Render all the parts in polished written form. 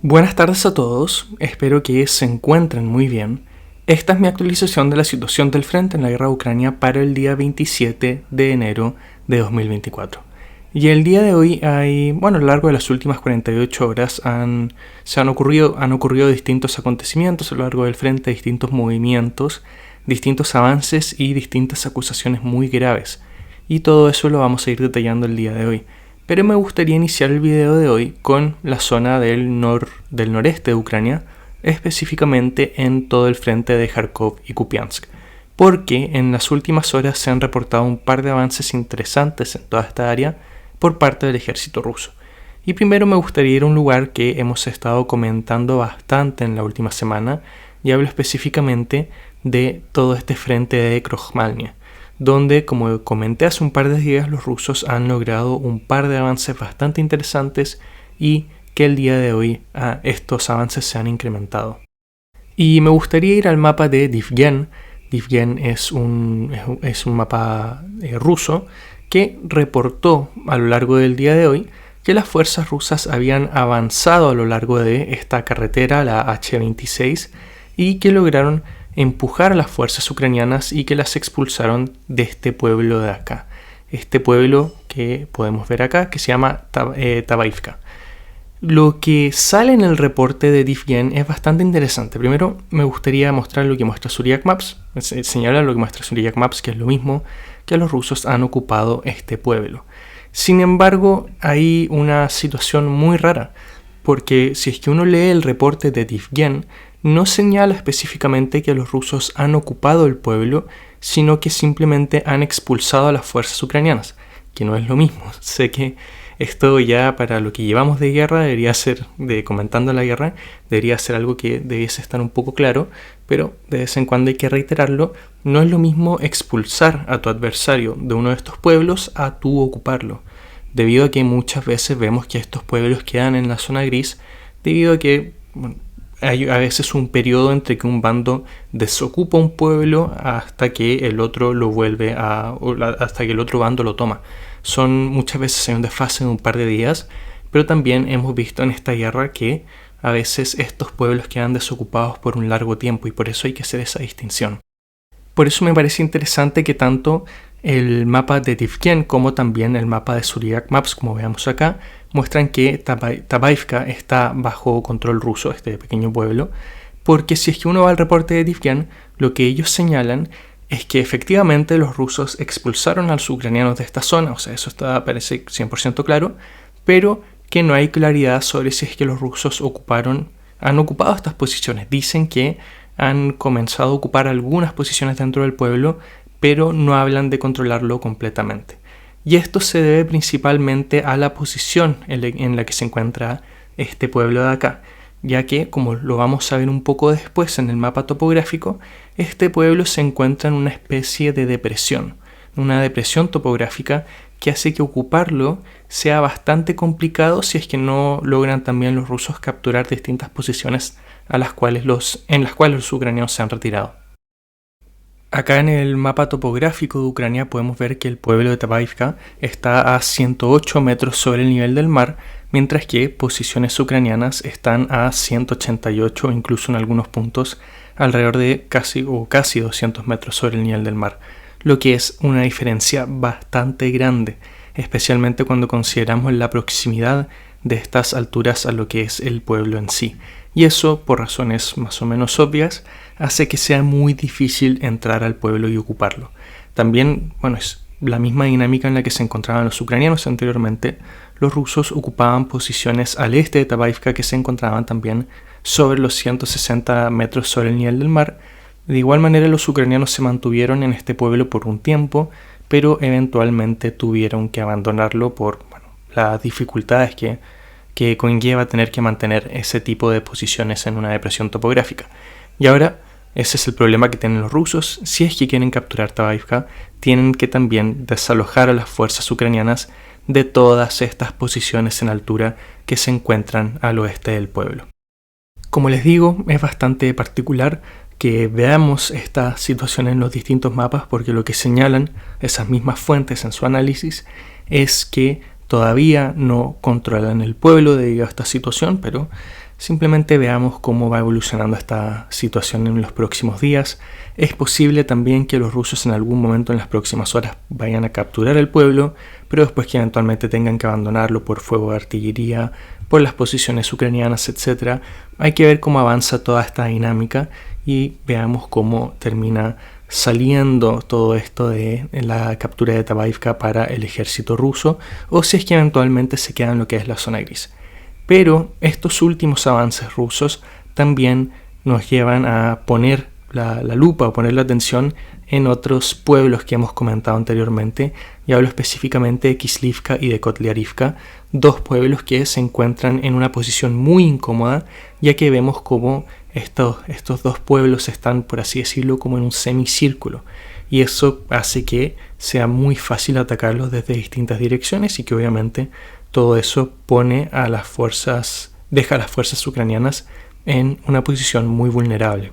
Buenas tardes a todos, espero que se encuentren muy bien. Esta es mi actualización de la situación del frente en la guerra de Ucrania para el día 27 de enero de 2024. Y el día de hoy a lo largo de las últimas 48 horas han ocurrido distintos acontecimientos a lo largo del frente, distintos movimientos, distintos avances y distintas acusaciones muy graves. Y todo eso lo vamos a ir detallando el día de hoy. Pero me gustaría iniciar el video de hoy con la zona del noreste de Ucrania, específicamente en todo el frente de Kharkov y Kupiansk, porque en las últimas horas se han reportado un par de avances interesantes en toda esta área por parte del ejército ruso. Y primero me gustaría ir a un lugar que hemos estado comentando bastante en la última semana, y hablo específicamente de todo este frente de Krokmalnia, donde, como comenté hace un par de días, los rusos han logrado un par de avances bastante interesantes y que el día de hoy estos avances se han incrementado. Y me gustaría ir al mapa de Divgen. Divgen es un mapa ruso que reportó a lo largo del día de hoy que las fuerzas rusas habían avanzado a lo largo de esta carretera, la H26, y que lograron empujar a las fuerzas ucranianas y que las expulsaron de este pueblo de acá. Este pueblo que podemos ver acá, que se llama Tabaivka. Lo que sale en el reporte de Divgen es bastante interesante. Primero me gustaría mostrar lo que muestra Suryak Maps, señalar lo que muestra Suryak Maps, que es lo mismo que los rusos han ocupado este pueblo. Sin embargo, hay una situación muy rara, porque si es que uno lee el reporte de Divgen, no señala específicamente que los rusos han ocupado el pueblo, sino que simplemente han expulsado a las fuerzas ucranianas, que no es lo mismo. Sé que esto ya para lo que llevamos de guerra comentando la guerra, debería ser algo que debiese estar un poco claro, pero de vez en cuando hay que reiterarlo. No es lo mismo expulsar a tu adversario de uno de estos pueblos a tú ocuparlo, debido a que muchas veces vemos que estos pueblos quedan en la zona gris, debido a que hay a veces un periodo entre que un bando desocupa un pueblo hasta que el otro hasta que el otro bando lo toma. Muchas veces hay un desfase de un par de días, pero también hemos visto en esta guerra que a veces estos pueblos quedan desocupados por un largo tiempo y por eso hay que hacer esa distinción. Por eso me parece interesante que tanto el mapa de Divgen como también el mapa de Suryak Maps, como veamos acá, muestran que Tabaivka está bajo control ruso, este pequeño pueblo, porque si es que uno va al reporte de Divgen, lo que ellos señalan es que efectivamente los rusos expulsaron a los ucranianos de esta zona, o sea, eso parece 100% claro, pero que no hay claridad sobre si es que los rusos han ocupado estas posiciones. Dicen que han comenzado a ocupar algunas posiciones dentro del pueblo, pero no hablan de controlarlo completamente. Y esto se debe principalmente a la posición en la que se encuentra este pueblo de acá, ya que, como lo vamos a ver un poco después en el mapa topográfico, este pueblo se encuentra en una especie de depresión, una depresión topográfica que hace que ocuparlo sea bastante complicado si es que no logran también los rusos capturar distintas posiciones en las cuales los ucranianos se han retirado. Acá en el mapa topográfico de Ucrania podemos ver que el pueblo de Tabaivka está a 108 metros sobre el nivel del mar, mientras que posiciones ucranianas están a 188 o incluso en algunos puntos alrededor de casi 200 metros sobre el nivel del mar, lo que es una diferencia bastante grande, especialmente cuando consideramos la proximidad de estas alturas a lo que es el pueblo en sí. Y eso, por razones más o menos obvias, hace que sea muy difícil entrar al pueblo y ocuparlo. También, es la misma dinámica en la que se encontraban los ucranianos anteriormente. Los rusos ocupaban posiciones al este de Tabaivka que se encontraban también sobre los 160 metros sobre el nivel del mar. De igual manera, los ucranianos se mantuvieron en este pueblo por un tiempo, pero eventualmente tuvieron que abandonarlo por las dificultades que conlleva tener que mantener ese tipo de posiciones en una depresión topográfica. Y ahora, ese es el problema que tienen los rusos. Si es que quieren capturar Tabaivka, tienen que también desalojar a las fuerzas ucranianas de todas estas posiciones en altura que se encuentran al oeste del pueblo. Como les digo, es bastante particular que veamos esta situación en los distintos mapas, porque lo que señalan esas mismas fuentes en su análisis es que todavía no controlan el pueblo debido a esta situación, pero simplemente veamos cómo va evolucionando esta situación en los próximos días. Es posible también que los rusos en algún momento en las próximas horas vayan a capturar el pueblo, pero después que eventualmente tengan que abandonarlo por fuego de artillería, por las posiciones ucranianas, etc. Hay que ver cómo avanza toda esta dinámica y veamos cómo termina saliendo todo esto de la captura de Tabaivka para el ejército ruso, o si es que eventualmente se queda en lo que es la zona gris. Pero estos últimos avances rusos también nos llevan a poner la lupa o poner la atención en otros pueblos que hemos comentado anteriormente, y hablo específicamente de Kislivka y de Kotlyarivka, dos pueblos que se encuentran en una posición muy incómoda, ya que vemos como estos dos pueblos están, por así decirlo, como en un semicírculo, y eso hace que sea muy fácil atacarlos desde distintas direcciones y que obviamente todo eso deja a las fuerzas ucranianas en una posición muy vulnerable.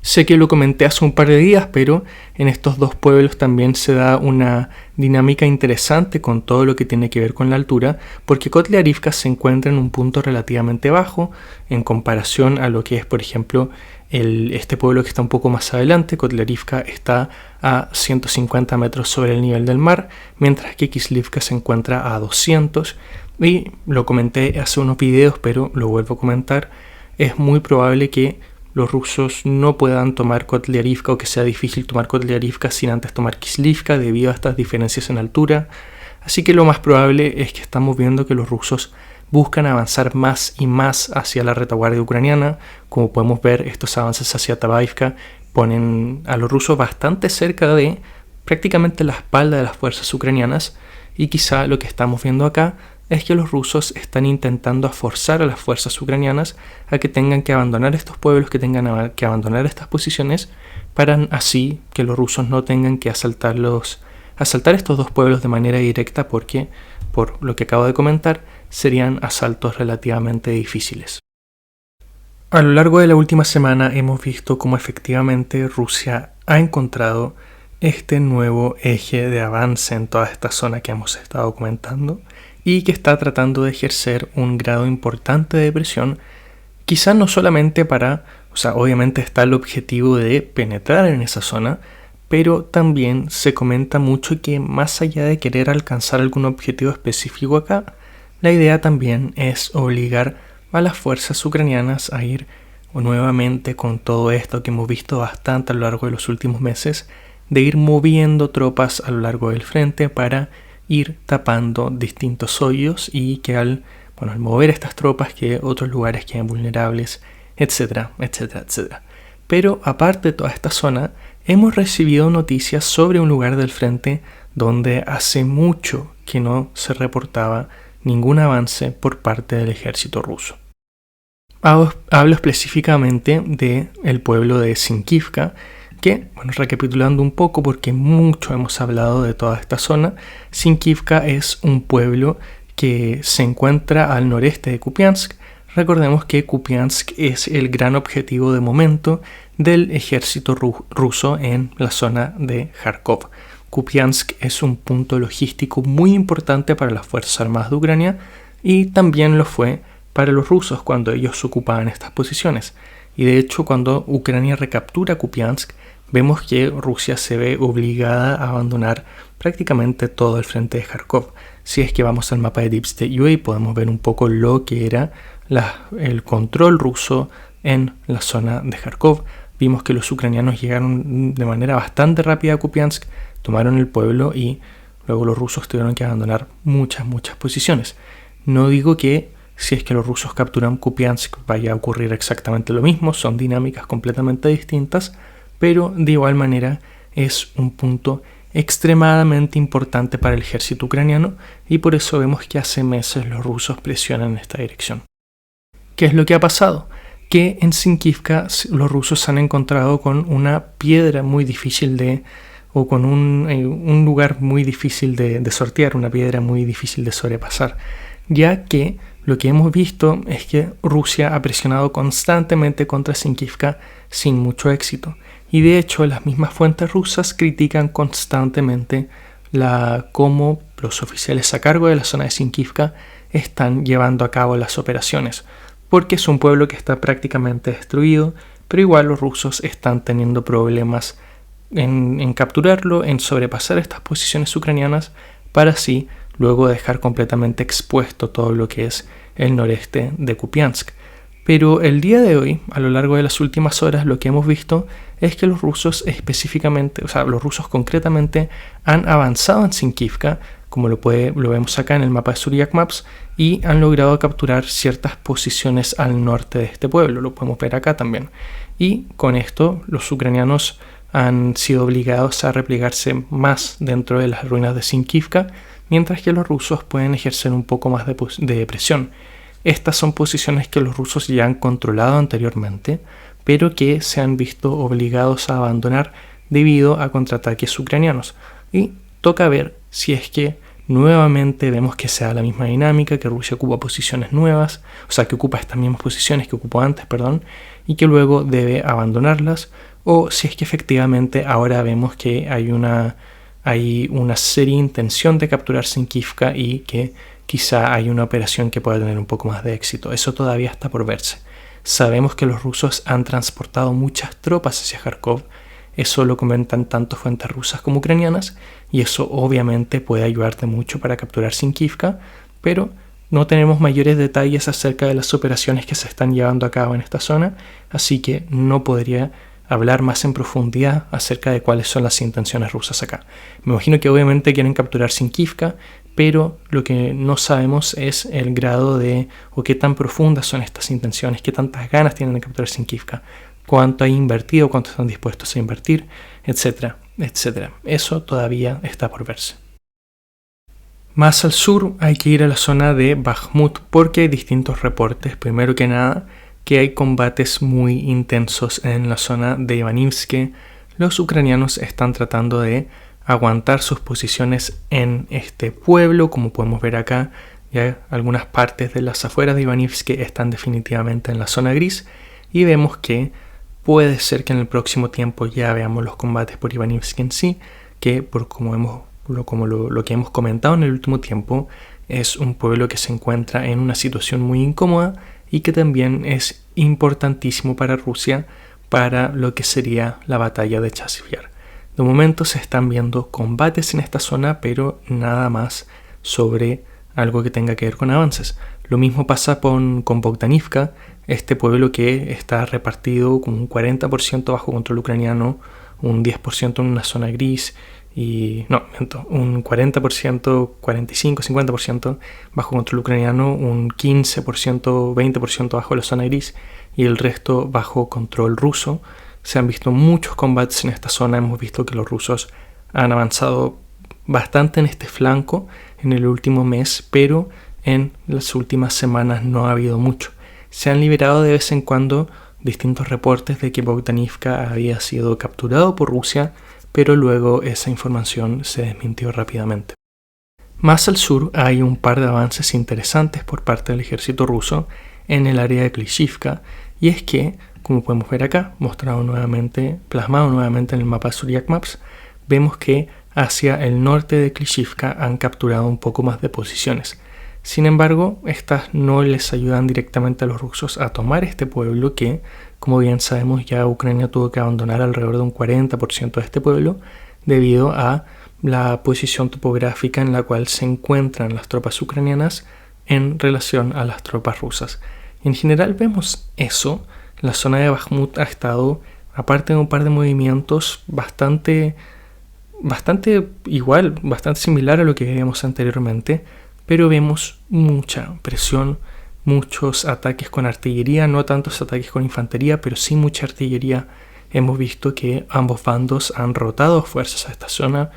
Sé que lo comenté hace un par de días, pero en estos dos pueblos también se da una dinámica interesante con todo lo que tiene que ver con la altura, porque Kotlyarivka se encuentra en un punto relativamente bajo en comparación a lo que es, por ejemplo, este pueblo que está un poco más adelante. Kotlyarivka está a 150 metros sobre el nivel del mar, mientras que Kislivka se encuentra a 200, y lo comenté hace unos videos, pero lo vuelvo a comentar. Es muy probable que los rusos no puedan tomar Kotlyarivka, o que sea difícil tomar Kotlyarivka sin antes tomar Kislivka debido a estas diferencias en altura. Así que lo más probable es que estamos viendo que los rusos buscan avanzar más y más hacia la retaguardia ucraniana. Como podemos ver, estos avances hacia Tabaivka ponen a los rusos bastante cerca de prácticamente la espalda de las fuerzas ucranianas, y quizá lo que estamos viendo acá es que los rusos están intentando forzar a las fuerzas ucranianas a que tengan que abandonar estos pueblos, que tengan que abandonar estas posiciones, para así que los rusos no tengan que asaltar estos dos pueblos de manera directa, porque, por lo que acabo de comentar, serían asaltos relativamente difíciles. A lo largo de la última semana hemos visto cómo efectivamente Rusia ha encontrado este nuevo eje de avance en toda esta zona que hemos estado comentando, y que está tratando de ejercer un grado importante de presión, quizá no solamente obviamente está el objetivo de penetrar en esa zona, pero también se comenta mucho que más allá de querer alcanzar algún objetivo específico acá, la idea también es obligar a las fuerzas ucranianas a ir nuevamente con todo esto que hemos visto bastante a lo largo de los últimos meses, de ir moviendo tropas a lo largo del frente para ir tapando distintos hoyos, y que al mover estas tropas que otros lugares queden vulnerables, etcétera, etcétera, etcétera. Pero aparte de toda esta zona, hemos recibido noticias sobre un lugar del frente donde hace mucho que no se reportaba ningún avance por parte del ejército ruso. Hablo específicamente del pueblo de Sinkivka, que, recapitulando un poco, porque mucho hemos hablado de toda esta zona, Sinkivka es un pueblo que se encuentra al noreste de Kupiansk. Recordemos que Kupiansk es el gran objetivo de momento del ejército ruso en la zona de Kharkov. Kupiansk es un punto logístico muy importante para las Fuerzas Armadas de Ucrania, y también lo fue para los rusos cuando ellos ocupaban estas posiciones. Y de hecho, cuando Ucrania recaptura Kupiansk, vemos que Rusia se ve obligada a abandonar prácticamente todo el frente de Kharkov. Si es que vamos al mapa de Deep State UA, podemos ver un poco lo que era el control ruso en la zona de Kharkov. Vimos que los ucranianos llegaron de manera bastante rápida a Kupiansk, tomaron el pueblo, y luego los rusos tuvieron que abandonar muchas posiciones. No digo que si es que los rusos capturan Kupiansk vaya a ocurrir exactamente lo mismo, son dinámicas completamente distintas, pero de igual manera es un punto extremadamente importante para el ejército ucraniano, y por eso vemos que hace meses los rusos presionan en esta dirección. ¿Qué es lo que ha pasado? Que en Sinkivka los rusos se han encontrado con una piedra muy difícil con un lugar muy difícil de sortear, una piedra muy difícil de sobrepasar, ya que lo que hemos visto es que Rusia ha presionado constantemente contra Sinkivka sin mucho éxito. Y de hecho, las mismas fuentes rusas critican constantemente cómo los oficiales a cargo de la zona de Sinkivka están llevando a cabo las operaciones, porque es un pueblo que está prácticamente destruido, pero igual los rusos están teniendo problemas en capturarlo, en sobrepasar estas posiciones ucranianas, para así luego dejar completamente expuesto todo lo que es el noreste de Kupiansk. Pero el día de hoy, a lo largo de las últimas horas, lo que hemos visto es que los rusos específicamente, o sea, los rusos concretamente, han avanzado en Sinkivka, como lo vemos acá en el mapa de Suryak Maps, y han logrado capturar ciertas posiciones al norte de este pueblo, lo podemos ver acá también. Y con esto los ucranianos han sido obligados a replegarse más dentro de las ruinas de Sinkivka, mientras que los rusos pueden ejercer un poco más de presión. Estas son posiciones que los rusos ya han controlado anteriormente, pero que se han visto obligados a abandonar debido a contraataques ucranianos. Y toca ver si es que nuevamente vemos que se da la misma dinámica, que Rusia ocupa posiciones nuevas, o sea, que ocupa estas mismas posiciones que ocupó antes, y que luego debe abandonarlas, o si es que efectivamente ahora vemos que hay una seria intención de capturar Sinkivka y que quizá hay una operación que pueda tener un poco más de éxito. Eso todavía está por verse. Sabemos que los rusos han transportado muchas tropas hacia Kharkov. Eso lo comentan tanto fuentes rusas como ucranianas, y eso obviamente puede ayudarte mucho para capturar Sinkivka, pero no tenemos mayores detalles acerca de las operaciones que se están llevando a cabo en esta zona, así que no podría hablar más en profundidad acerca de cuáles son las intenciones rusas acá. Me imagino que obviamente quieren capturar Sinkivka, pero lo que no sabemos es el grado de o qué tan profundas son estas intenciones, qué tantas ganas tienen de capturar Sinkivka, cuánto hay invertido, cuánto están dispuestos a invertir, etcétera, etcétera. Eso todavía está por verse. Más al sur hay que ir a la zona de Bakhmut porque hay distintos reportes. Primero que nada, que hay combates muy intensos en la zona de Ivanivske. Los ucranianos están tratando de aguantar sus posiciones en este pueblo, como podemos ver acá. Ya algunas partes de las afueras de Ivanivske están definitivamente en la zona gris, y vemos que puede ser que en el próximo tiempo ya veamos los combates por Ivanivske en sí, que por lo que hemos comentado en el último tiempo, es un pueblo que se encuentra en una situación muy incómoda y que también es importantísimo para Rusia para lo que sería la batalla de Chasiv Yar. De momento se están viendo combates en esta zona, pero nada más sobre algo que tenga que ver con avances. Lo mismo pasa con Bogdanivka, este pueblo que está repartido con un 40% bajo control ucraniano, un 10% en una zona gris, un 40%, 45%, 50% bajo control ucraniano, un 15%, 20% bajo la zona gris y el resto bajo control ruso. Se han visto muchos combates en esta zona, hemos visto que los rusos han avanzado bastante en este flanco en el último mes, pero en las últimas semanas no ha habido mucho. Se han liberado de vez en cuando distintos reportes de que Bogdanivka había sido capturado por Rusia, pero luego esa información se desmintió rápidamente. Más al sur hay un par de avances interesantes por parte del ejército ruso en el área de Klishivka, y es que, como podemos ver acá, plasmado nuevamente en el mapa de Suryak Maps, vemos que hacia el norte de Klishivka han capturado un poco más de posiciones. Sin embargo, estas no les ayudan directamente a los rusos a tomar este pueblo que, como bien sabemos, ya Ucrania tuvo que abandonar alrededor de un 40% de este pueblo debido a la posición topográfica en la cual se encuentran las tropas ucranianas en relación a las tropas rusas. En general vemos eso. La zona de Bakhmut ha estado, aparte de un par de movimientos, bastante similar a lo que veíamos anteriormente, pero vemos mucha presión, muchos ataques con artillería, no tantos ataques con infantería, pero sí mucha artillería. Hemos visto que ambos bandos han rotado fuerzas a esta zona.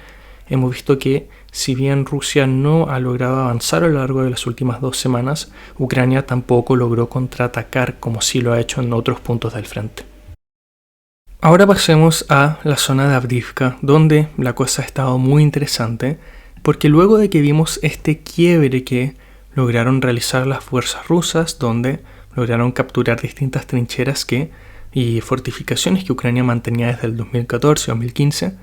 Hemos visto que, si bien Rusia no ha logrado avanzar a lo largo de las últimas 2 semanas, Ucrania tampoco logró contraatacar como sí lo ha hecho en otros puntos del frente. Ahora pasemos a la zona de Avdiivka, donde la cosa ha estado muy interesante, porque luego de que vimos este quiebre que lograron realizar las fuerzas rusas, donde lograron capturar distintas trincheras y fortificaciones que Ucrania mantenía desde el 2014-2015,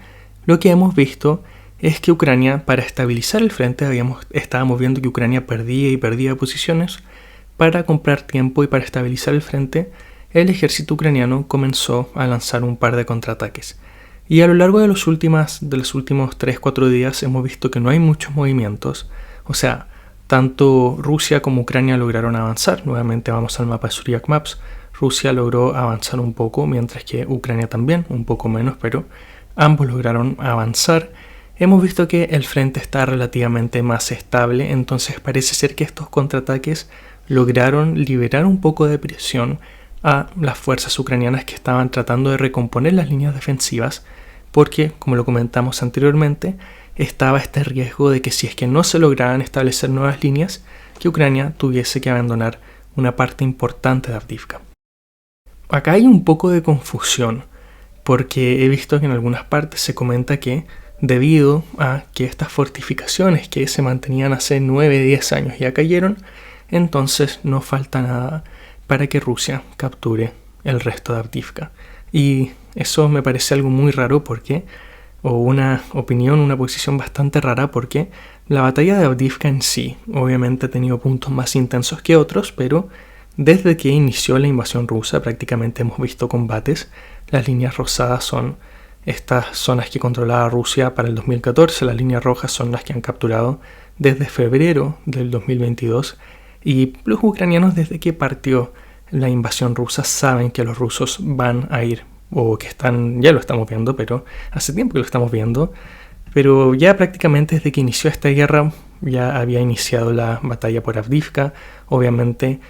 lo que hemos visto es que Ucrania, para estabilizar el frente, estábamos viendo que Ucrania perdía y perdía posiciones. Para comprar tiempo y para estabilizar el frente, el ejército ucraniano comenzó a lanzar un par de contraataques. Y a lo largo de los últimos 3-4 días hemos visto que no hay muchos movimientos. O sea, tanto Rusia como Ucrania lograron avanzar. Nuevamente vamos al mapa de Suryak Maps. Rusia logró avanzar un poco, mientras que Ucrania también, un poco menos, pero ambos lograron avanzar. Hemos visto que el frente está relativamente más estable, entonces parece ser que estos contraataques lograron liberar un poco de presión a las fuerzas ucranianas que estaban tratando de recomponer las líneas defensivas, porque, como lo comentamos anteriormente, estaba este riesgo de que si es que no se lograran establecer nuevas líneas, que Ucrania tuviese que abandonar una parte importante de Avdiivka. Acá hay un poco de confusión, porque he visto que en algunas partes se comenta que debido a que estas fortificaciones que se mantenían hace 9-10 años ya cayeron, entonces no falta nada para que Rusia capture el resto de Avdiivka. Y eso me parece algo muy raro o una posición bastante rara, porque la batalla de Avdiivka en sí obviamente ha tenido puntos más intensos que otros, pero desde que inició la invasión rusa prácticamente hemos visto combates. Las líneas rosadas son estas zonas que controlaba Rusia para el 2014, las líneas rojas son las que han capturado desde febrero del 2022, y los ucranianos desde que partió la invasión rusa saben que los rusos van a ir, o que ya lo estamos viendo, pero hace tiempo que lo estamos viendo, pero ya prácticamente desde que inició esta guerra ya había iniciado la batalla por Avdiivka. Obviamente,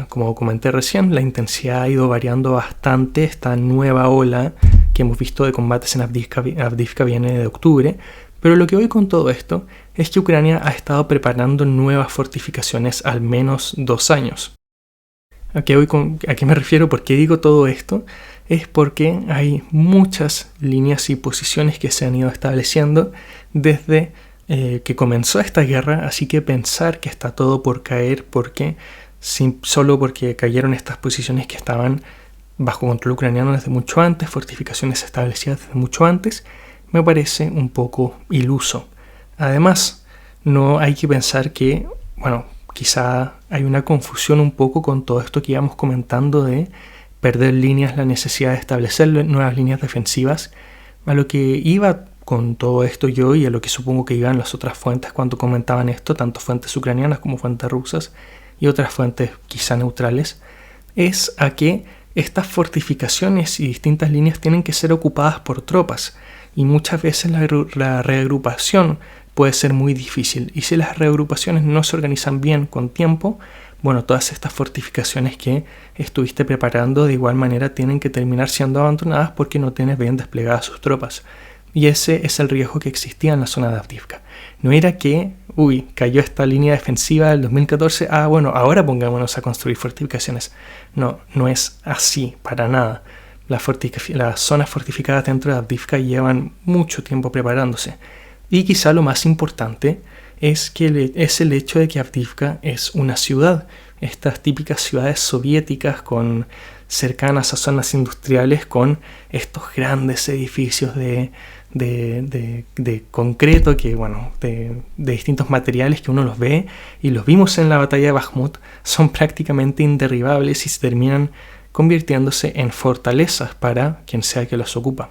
como comenté recién, la intensidad ha ido variando bastante. Esta nueva ola que hemos visto de combates en Avdiivka viene de octubre, pero lo que voy con todo esto es que Ucrania ha estado preparando nuevas fortificaciones al menos 2 años. ¿A qué me refiero? ¿Por qué digo todo esto? Es porque hay muchas líneas y posiciones que se han ido estableciendo desde que comenzó esta guerra, así que pensar que está todo por caer solo porque cayeron estas posiciones que estaban bajo control ucraniano desde mucho antes, fortificaciones establecidas desde mucho antes, me parece un poco iluso. Además, no hay que pensar que, quizá hay una confusión un poco con todo esto que íbamos comentando de perder líneas, la necesidad de establecer nuevas líneas defensivas. A lo que iba con todo esto yo, y a lo que supongo que iban las otras fuentes cuando comentaban esto, tanto fuentes ucranianas como fuentes rusas y otras fuentes quizá neutrales, es a que estas fortificaciones y distintas líneas tienen que ser ocupadas por tropas, y muchas veces la reagrupación puede ser muy difícil, y si las reagrupaciones no se organizan bien con tiempo, todas estas fortificaciones que estuviste preparando de igual manera tienen que terminar siendo abandonadas porque no tienes bien desplegadas sus tropas. Y ese es el riesgo que existía en la zona de Avdiivka. No era que, cayó esta línea defensiva del 2014, ahora pongámonos a construir fortificaciones. No es así, para nada. Las zonas fortificadas dentro de Avdiivka llevan mucho tiempo preparándose. Y quizá lo más importante es el hecho de que Avdiivka es una ciudad. Estas típicas ciudades soviéticas cercanas a zonas industriales con estos grandes edificios de concreto de distintos materiales que uno los ve, y los vimos en la batalla de Bakhmut, son prácticamente inderribables y se terminan convirtiéndose en fortalezas para quien sea que los ocupa.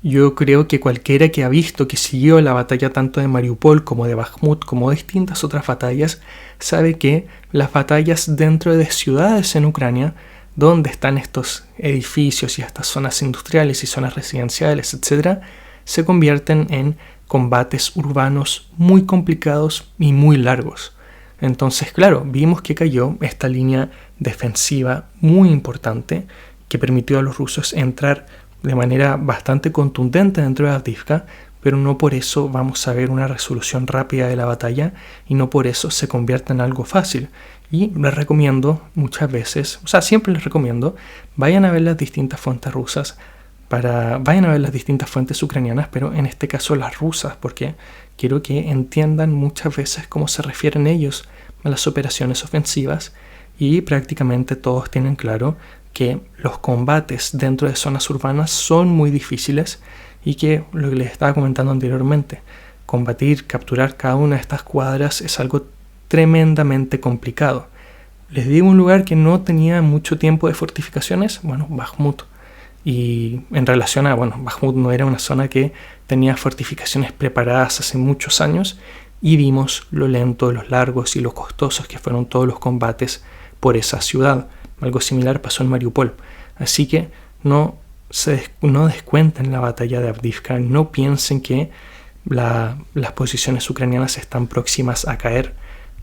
Yo creo que cualquiera que ha visto, que siguió la batalla tanto de Mariupol como de Bakhmut como de distintas otras batallas, sabe que las batallas dentro de ciudades en Ucrania, donde están estos edificios y estas zonas industriales y zonas residenciales, etc., se convierten en combates urbanos muy complicados y muy largos. Entonces, claro, vimos que cayó esta línea defensiva muy importante que permitió a los rusos entrar de manera bastante contundente dentro de Avdiivka, pero no por eso vamos a ver una resolución rápida de la batalla, y no por eso se convierta en algo fácil. Y les recomiendo muchas veces, siempre les recomiendo, vayan a ver las distintas fuentes rusas, vayan a ver las distintas fuentes ucranianas, pero en este caso las rusas, porque quiero que entiendan muchas veces cómo se refieren ellos a las operaciones ofensivas, y prácticamente todos tienen claro que los combates dentro de zonas urbanas son muy difíciles, y que lo que les estaba comentando anteriormente, combatir, capturar cada una de estas cuadras es algo tremendamente complicado. Les digo un lugar que no tenía mucho tiempo de fortificaciones, bueno, Bakhmut. Y en relación a, Bakhmut no era una zona que tenía fortificaciones preparadas hace muchos años, y vimos lo lento, los largos y lo costosos que fueron todos los combates por esa ciudad. Algo similar pasó en Mariupol. Así que no descuenten la batalla de Avdiivka, no piensen que las posiciones ucranianas están próximas a caer.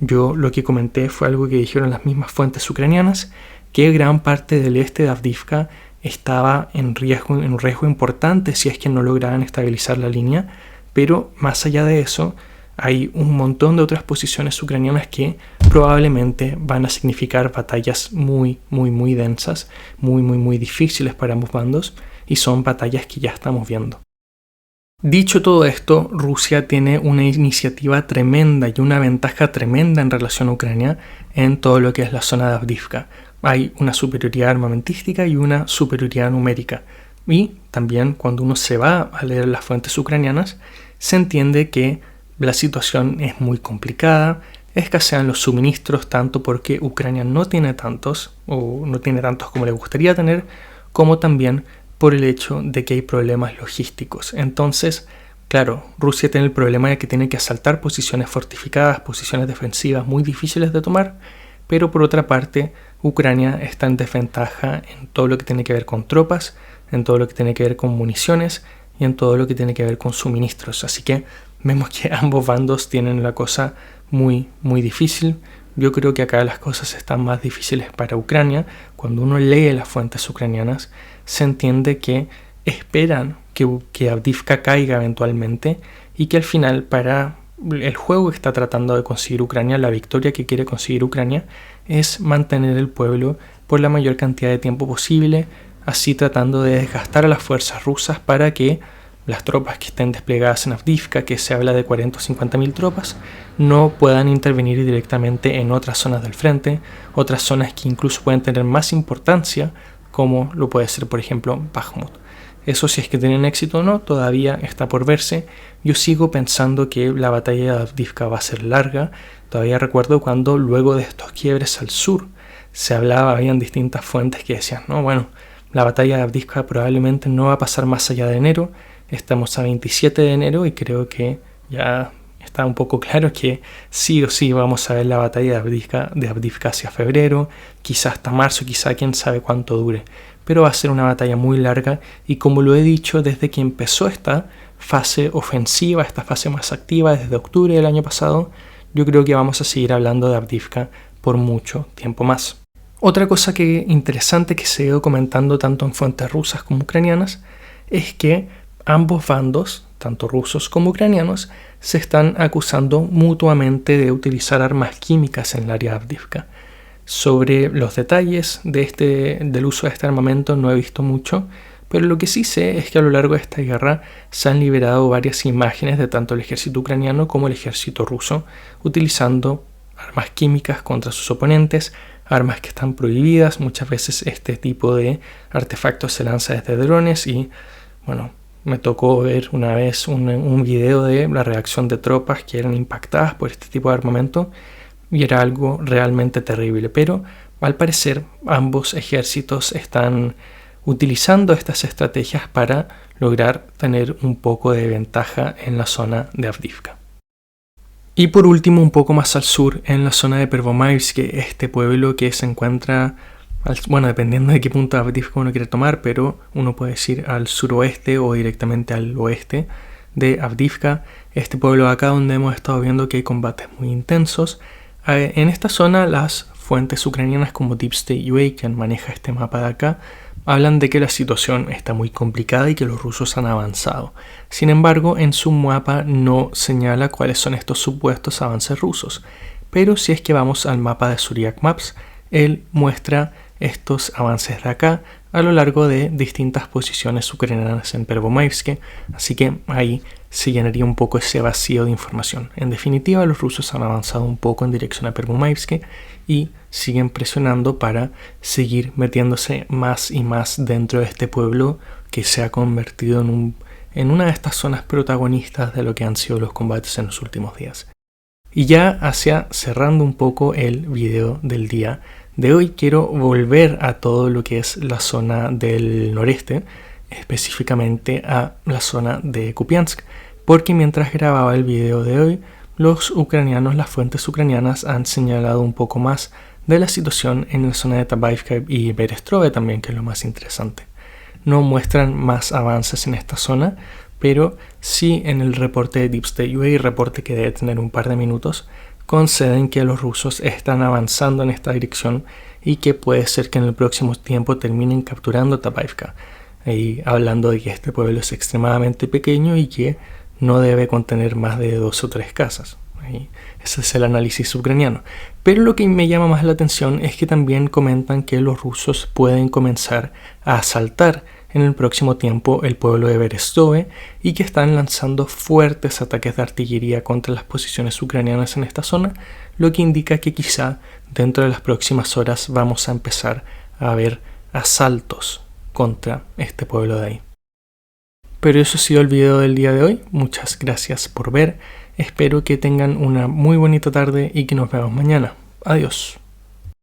Yo lo que comenté fue algo que dijeron las mismas fuentes ucranianas, que gran parte del este de Avdiivka estaba en un riesgo importante si es que no lograban estabilizar la línea, pero más allá de eso hay un montón de otras posiciones ucranianas que probablemente van a significar batallas muy densas, muy difíciles para ambos bandos, y son batallas que ya estamos viendo. Dicho todo esto, Rusia tiene una iniciativa tremenda y una ventaja tremenda en relación a Ucrania en todo lo que es la zona de Avdiivka. Hay una superioridad armamentística y una superioridad numérica. Y también cuando uno se va a leer las fuentes ucranianas, se entiende que la situación es muy complicada, escasean los suministros tanto porque Ucrania no tiene tantos, o no tiene tantos como le gustaría tener, como también por el hecho de que hay problemas logísticos. Entonces, claro, Rusia tiene el problema de que tiene que asaltar posiciones fortificadas, posiciones defensivas muy difíciles de tomar, pero por otra parte, Ucrania está en desventaja en todo lo que tiene que ver con tropas, en todo lo que tiene que ver con municiones y en todo lo que tiene que ver con suministros. Así que vemos que ambos bandos tienen la cosa muy difícil. Yo creo que acá las cosas están más difíciles para Ucrania. Cuando uno lee las fuentes ucranianas, se entiende que esperan que Avdiivka caiga eventualmente y que al final, para el juego que está tratando de conseguir Ucrania, la victoria que quiere conseguir Ucrania, es mantener el pueblo por la mayor cantidad de tiempo posible, así tratando de desgastar a las fuerzas rusas para que las tropas que estén desplegadas en Avdiivka, que se habla de 40 o 50 mil tropas, no puedan intervenir directamente en otras zonas del frente, otras zonas que incluso pueden tener más importancia, como lo puede ser, por ejemplo, Bakhmut. Eso, si es que tienen éxito o no, todavía está por verse. Yo sigo pensando que la batalla de Avdiivka va a ser larga. Todavía recuerdo cuando, luego de estos quiebres al sur, se hablaba, habían distintas fuentes que decían, la batalla de Avdiivka probablemente no va a pasar más allá de enero. Estamos a 27 de enero y creo que ya está un poco claro que sí o sí vamos a ver la batalla de Avdiivka hacia febrero, quizás hasta marzo, quizá quién sabe cuánto dure. Pero va a ser una batalla muy larga y, como lo he dicho desde que empezó esta fase ofensiva, esta fase más activa desde octubre del año pasado, yo creo que vamos a seguir hablando de Avdiivka por mucho tiempo más. Otra cosa interesante que se ha ido comentando tanto en fuentes rusas como ucranianas es que ambos bandos, tanto rusos como ucranianos, se están acusando mutuamente de utilizar armas químicas en el área de Avdiivka. Sobre los detalles del uso de este armamento no he visto mucho, pero lo que sí sé es que a lo largo de esta guerra se han liberado varias imágenes de tanto el ejército ucraniano como el ejército ruso utilizando armas químicas contra sus oponentes, armas que están prohibidas. Muchas veces este tipo de artefactos se lanza desde drones y, me tocó ver una vez un video de la reacción de tropas que eran impactadas por este tipo de armamento y era algo realmente terrible. Pero al parecer ambos ejércitos están utilizando estas estrategias para lograr tener un poco de ventaja en la zona de Avdiivka. Y por último, un poco más al sur, en la zona de Pervomaivsk, este pueblo que se encuentra, dependiendo de qué punto de Avdiivka uno quiere tomar, pero uno puede ir al suroeste o directamente al oeste de Avdiivka, este pueblo de acá donde hemos estado viendo que hay combates muy intensos. En esta zona, las fuentes ucranianas como Deep State UA, quien maneja este mapa de acá, hablan de que la situación está muy complicada y que los rusos han avanzado. Sin embargo, en su mapa no señala cuáles son estos supuestos avances rusos. Pero si es que vamos al mapa de Suryak Maps, él muestra estos avances de acá a lo largo de distintas posiciones ucranianas en Pervomaivsk, así que ahí se llenaría un poco ese vacío de información. En definitiva, los rusos han avanzado un poco en dirección a Pervomaivsk y siguen presionando para seguir metiéndose más y más dentro de este pueblo que se ha convertido en en una de estas zonas protagonistas de lo que han sido los combates en los últimos días. Y ya hacia cerrando un poco el video del día de hoy, quiero volver a todo lo que es la zona del noreste, específicamente a la zona de Kupiansk, porque mientras grababa el video de hoy, los ucranianos, las fuentes ucranianas han señalado un poco más de la situación en la zona de Tabaivka y Berestove también, que es lo más interesante. No muestran más avances en esta zona, pero sí en el reporte de Deep State UA, reporte que debe tener un par de minutos, conceden que los rusos están avanzando en esta dirección y que puede ser que en el próximo tiempo terminen capturando Tabaivka. Y hablando de que este pueblo es extremadamente pequeño y que no debe contener más de 2 o 3 casas. Ese es el análisis ucraniano. Pero lo que me llama más la atención es que también comentan que los rusos pueden comenzar a asaltar en el próximo tiempo el pueblo de Berestove y que están lanzando fuertes ataques de artillería contra las posiciones ucranianas en esta zona, lo que indica que quizá dentro de las próximas horas vamos a empezar a ver asaltos contra este pueblo de ahí. Pero eso ha sido el video del día de hoy. Muchas gracias por ver. Espero que tengan una muy bonita tarde y que nos vemos mañana. Adiós.